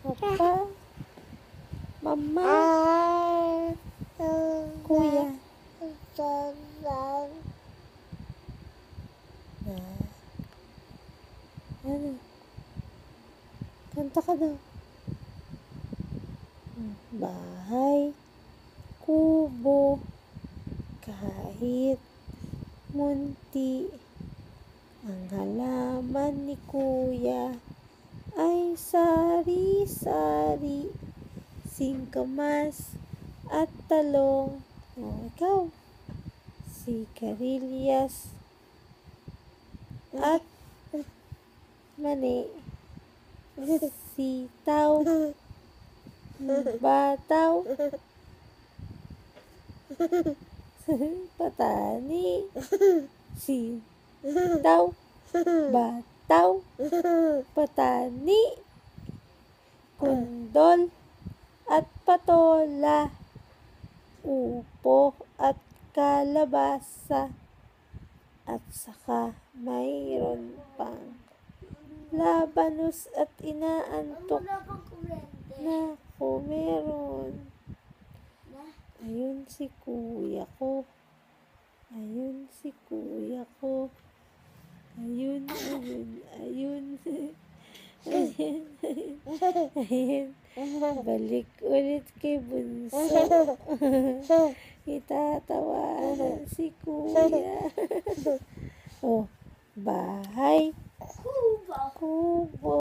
Papa, Mama, Kuya. Ano? Kanta ka daw. Bahay, kubo, kahit munti, ang halaman ni Kuya ay sari-sari, singkamas at talong. Ikaw, sigarilyas at mani, sitaw, bataw, patani, sitaw, bataw, patani, kundol at patola, upo at kalabasa, at saka mayroon pang labanos at inaantok. Naku, meron. Ayun si kuya ko. Ayun si kuya ko. Ayun. Ayun. Balik ulit kay Bunso. Itatawanan si kuya. Oh, bahay, kubo.